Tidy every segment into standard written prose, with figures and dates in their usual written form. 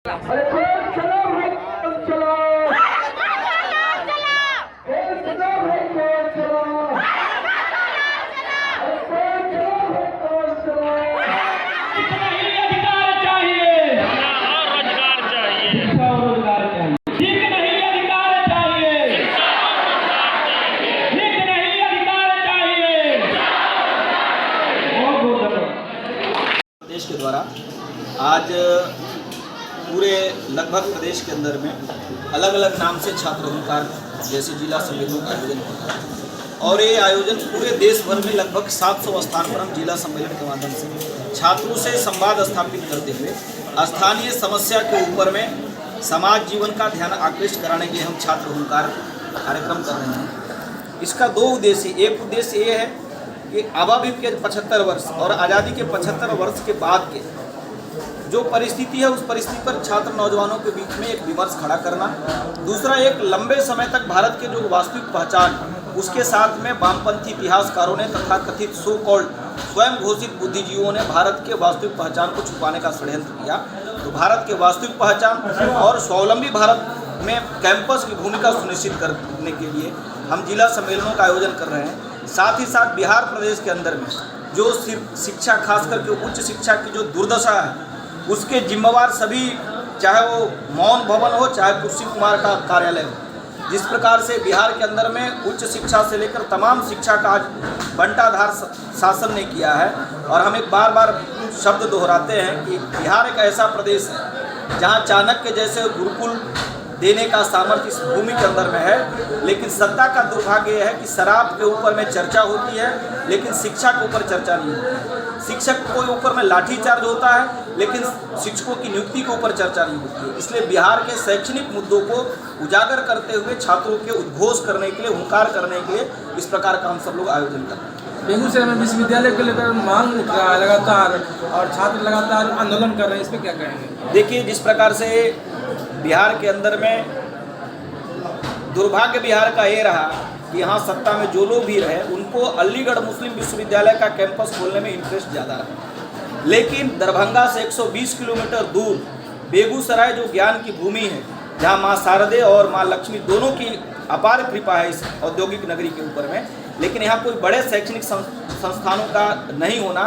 अरे चलो भाई चलो प्रदेश के द्वारा आज पूरे लगभग प्रदेश के अंदर में अलग अलग नाम से छात्र हुंकार जैसे जिला सम्मेलनों का आयोजन होता है और ये आयोजन पूरे देश भर में लगभग 700 स्थान पर हम जिला सम्मेलन के माध्यम से छात्रों से संवाद स्थापित करते हुए स्थानीय समस्या के ऊपर में समाज जीवन का ध्यान आकृष्ट कराने के लिए हम छात्र हुंकार कार्यक्रम कर रहे हैं। इसका दो उद्देश्य, एक उद्देश्य ये है कि आबादी के 75 वर्ष और आज़ादी के 75 वर्ष के बाद के जो परिस्थिति है उस परिस्थिति पर छात्र नौजवानों के बीच में एक विमर्श खड़ा करना। दूसरा, एक लंबे समय तक भारत के जो वास्तविक पहचान उसके साथ में वामपंथी इतिहासकारों ने तथा कथित सो कॉल्ड स्वयं घोषित बुद्धिजीवियों ने भारत के वास्तविक पहचान को छुपाने का षड्यंत्र किया। तो भारत के वास्तविक पहचान और स्वावलंबी भारत में कैंपस की भूमिका सुनिश्चित करने के लिए हम जिला सम्मेलनों का आयोजन कर रहे हैं। साथ ही साथ बिहार प्रदेश के अंदर में जो शिक्षा, खास करके उच्च शिक्षा की जो दुर्दशा है उसके जिम्मेवार सभी, चाहे वो मौन भवन हो चाहे कुर्सी कुमार का कार्यालय हो, जिस प्रकार से बिहार के अंदर में उच्च शिक्षा से लेकर तमाम शिक्षा का आज बंटाधार शासन ने किया है। और हम एक बार बार शब्द दोहराते हैं कि बिहार एक ऐसा प्रदेश है जहाँ चाणक्य जैसे गुरुकुल देने का सामर्थ्य इस भूमि के अंदर में है, लेकिन सत्ता का दुर्भाग्य यह है कि शराब के ऊपर में चर्चा होती है लेकिन शिक्षा के ऊपर चर्चा नहीं होती है। शिक्षक के ऊपर में लाठीचार्ज होता है लेकिन शिक्षकों की नियुक्ति के ऊपर चर्चा नहीं होती है। इसलिए बिहार के शैक्षणिक मुद्दों को उजागर करते हुए छात्रों के उद्घोष करने के लिए, हुंकार करने के लिए इस प्रकार का हम सब लोग आयोजन कर रहे हैं। बेगूसराय में विश्वविद्यालय को लेकर मांग उठ रहा है लगातार और छात्र लगातार आंदोलन कर रहे हैं, इस पर क्या कहेंगे? देखिए, जिस प्रकार से बिहार के अंदर में दुर्भाग्य बिहार का ये रहा कि यहाँ सत्ता में जो लोग भी रहे उनको अलीगढ़ मुस्लिम विश्वविद्यालय का कैंपस खोलने में इंटरेस्ट ज़्यादा रहा, लेकिन दरभंगा से 120 किलोमीटर दूर बेगूसराय जो ज्ञान की भूमि है, जहाँ माँ शारदे और माँ लक्ष्मी दोनों की अपार कृपा है इस औद्योगिक नगरी के ऊपर में, लेकिन यहाँ कोई बड़े शैक्षणिक संस्थानों का नहीं होना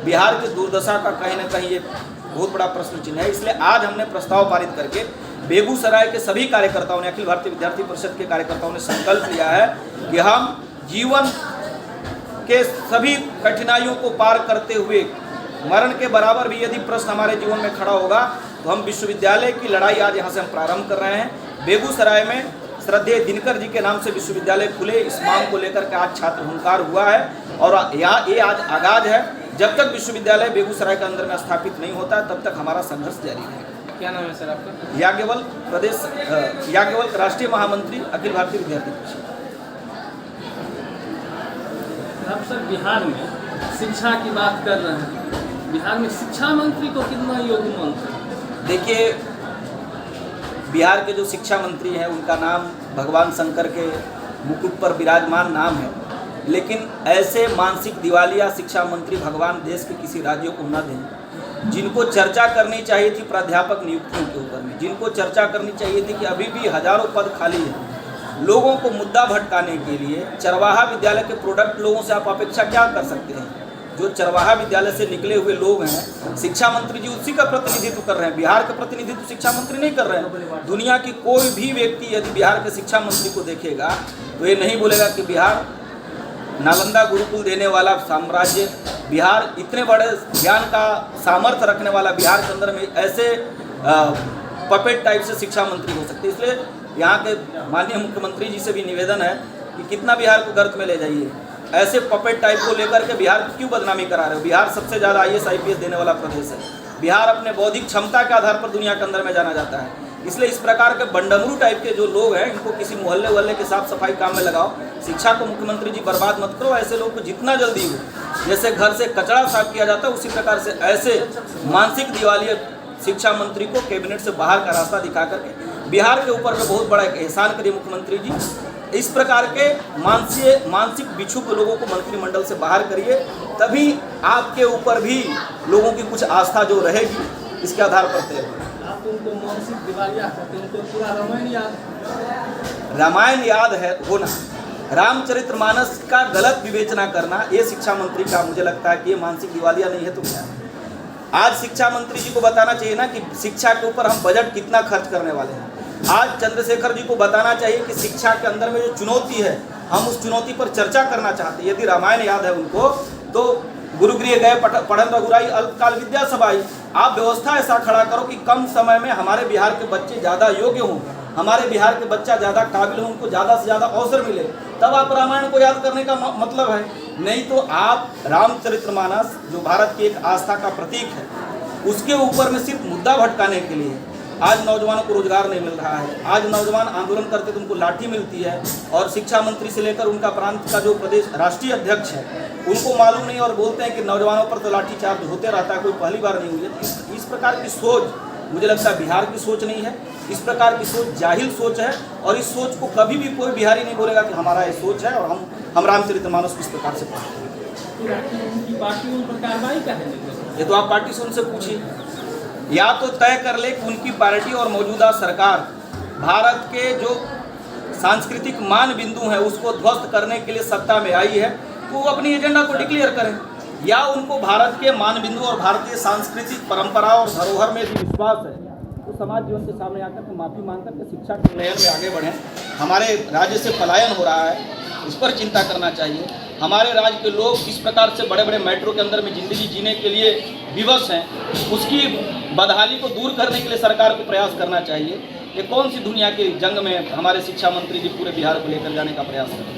बिहार की दुर्दशा का कहीं ना कहीं ये बहुत बड़ा प्रश्न चिन्ह है। इसलिए आज हमने प्रस्ताव पारित करके बेगूसराय के सभी कार्यकर्ताओं ने, अखिल भारतीय विद्यार्थी परिषद के कार्यकर्ताओं ने संकल्प लिया है कि हम जीवन के सभी कठिनाइयों को पार करते हुए मरण के बराबर भी यदि प्रश्न हमारे जीवन में खड़ा होगा तो हम विश्वविद्यालय की लड़ाई आज यहाँ से हम प्रारंभ कर रहे हैं। बेगूसराय में श्रद्धेय दिनकर जी के नाम से विश्वविद्यालय खुले, इस मांग को लेकर के आज छात्र हुंकार हुआ है और यहाँ ये आज आगाज है। जब तक विश्वविद्यालय बेगूसराय के अंदर में स्थापित नहीं होता तब तक हमारा संघर्ष जारी रहेगा। क्या नाम है सर आपका? याज्ञवल्क, राष्ट्रीय महामंत्री, अखिल भारतीय विद्यार्थी परिषद। अब सर बिहार में शिक्षा की बात कर रहे हैं, बिहार में शिक्षा मंत्री को कितना योग्य मानते हैं? देखिए, बिहार के जो शिक्षा मंत्री हैं उनका नाम भगवान शंकर के मुकुट पर विराजमान नाम है, लेकिन ऐसे मानसिक दिवालिया शिक्षा मंत्री भगवान देश के किसी राज्यों को न दें। जिनको चर्चा करनी चाहिए थी प्राध्यापक नियुक्तियों के ऊपर में, जिनको चर्चा करनी चाहिए थी कि अभी भी हजारों पद खाली हैं, लोगों को मुद्दा भटकाने के लिए चरवाहा विद्यालय के प्रोडक्ट लोगों से आप अपेक्षा क्या कर सकते हैं? जो चरवाहा विद्यालय से निकले हुए लोग हैं, शिक्षा मंत्री जी उसी का प्रतिनिधित्व कर रहे हैं, बिहार का प्रतिनिधित्व शिक्षा मंत्री नहीं कर रहे हैं। दुनिया की कोई भी व्यक्ति यदि बिहार के शिक्षा मंत्री को देखेगा तो ये नहीं बोलेगा कि बिहार नालंदा गुरुकुल देने वाला साम्राज्य, बिहार इतने बड़े ज्ञान का सामर्थ्य रखने वाला, बिहार के अंदर में ऐसे पपेट टाइप से शिक्षा मंत्री हो सकते। इसलिए यहाँ के माननीय मुख्यमंत्री जी से भी निवेदन है कि कितना बिहार को गर्त में ले जाइए, ऐसे पपेट टाइप को लेकर के बिहार की क्यों बदनामी करा रहे हो? बिहार सबसे ज़्यादा IAS IPS देने वाला प्रदेश है। बिहार अपने बौद्धिक क्षमता के आधार पर दुनिया के अंदर में जाना जाता है। इसलिए इस प्रकार के बंडमरू टाइप के जो लोग हैं इनको किसी मोहल्ले वहल्ले के साफ सफाई काम में लगाओ। शिक्षा को मुख्यमंत्री जी बर्बाद मत करो। ऐसे लोग को जितना जल्दी हो जैसे घर से कचरा साफ किया जाता है, उसी प्रकार से ऐसे मानसिक दिवालिया शिक्षा मंत्री को कैबिनेट से बाहर का रास्ता दिखा करके बिहार के ऊपर में बहुत बड़ा एक एहसान करिए मुख्यमंत्री जी। इस प्रकार के मानसिक बिच्छू के लोगों को मंत्रिमंडल से बाहर करिए, तभी आपके ऊपर भी लोगों की कुछ आस्था जो रहेगी इसके आधार पर तय होगी। आप उनको मानसिक दिवालिया कहते हैं, उनको पूरा रामायण याद रामायण याद है होना, रामचरितमानस का गलत विवेचना करना, ये शिक्षा मंत्री का मुझे लगता है कि ये मानसिक दिवालिया नहीं है तो क्या है। आज शिक्षा मंत्री जी को बताना चाहिए ना कि शिक्षा के ऊपर हम बजट कितना खर्च करने वाले हैं। आज चंद्रशेखर जी को बताना चाहिए कि शिक्षा के अंदर में जो चुनौती है, हम उस चुनौती पर चर्चा करना चाहते हैं। यदि रामायण याद है उनको तो गुरुगृह गए, पढ़न रघुराई, अल्पकाल विद्या सबाई। आप व्यवस्था ऐसा खड़ा करो कि कम समय में हमारे बिहार के बच्चे ज़्यादा योग्य हों, हमारे बिहार के बच्चा ज़्यादा काबिल हों, उनको ज़्यादा से ज़्यादा अवसर मिले, तब आप रामायण को याद करने का मतलब है। नहीं तो आप रामचरितमानस जो भारत की एक आस्था का प्रतीक है, उसके ऊपर में सिर्फ मुद्दा भटकाने के लिए आज नौजवानों को रोजगार नहीं मिल रहा है। आज नौजवान आंदोलन करते तो उनको लाठी मिलती है, और शिक्षा मंत्री से लेकर उनका प्रांत का जो प्रदेश राष्ट्रीय अध्यक्ष है उनको मालूम नहीं, और बोलते हैं कि नौजवानों पर तो लाठीचार्ज होते रहता है, कोई पहली बार नहीं हुई है। इस प्रकार की सोच मुझे लगता है बिहार की सोच नहीं है। इस प्रकार की सोच जाहिल सोच है, और इस सोच को कभी भी कोई बिहारी नहीं बोलेगा कि हमारा ये सोच है और हम रामचरितमानस किस प्रकार से पढ़ते हैं। उनकी पार्टी उन पर कार्रवाई का है, ये तो आप पार्टी से उनसे पूछिए, या तो तय कर ले कि उनकी पार्टी और मौजूदा सरकार भारत के जो सांस्कृतिक मान बिंदु हैं उसको ध्वस्त करने के लिए सत्ता में आई है, तो वो अपनी एजेंडा को डिक्लेयर करें, या उनको भारत के मान बिंदु और भारतीय सांस्कृतिक परंपरा और धरोहर में भी विश्वास है, तो समाज जीवन के सामने आकर के माफ़ी मांग करके शिक्षा के उन्नयन में आगे बढ़ें। हमारे राज्य से पलायन हो रहा है, इस पर चिंता करना चाहिए। हमारे राज्य के लोग किस प्रकार से बड़े बड़े मेट्रो के अंदर में ज़िंदगी जीने के लिए विवश हैं, उसकी बदहाली को दूर करने के लिए सरकार को प्रयास करना चाहिए। ये कौन सी दुनिया की जंग में हमारे शिक्षा मंत्री जी पूरे बिहार को लेकर जाने का प्रयास कर रहे हैं।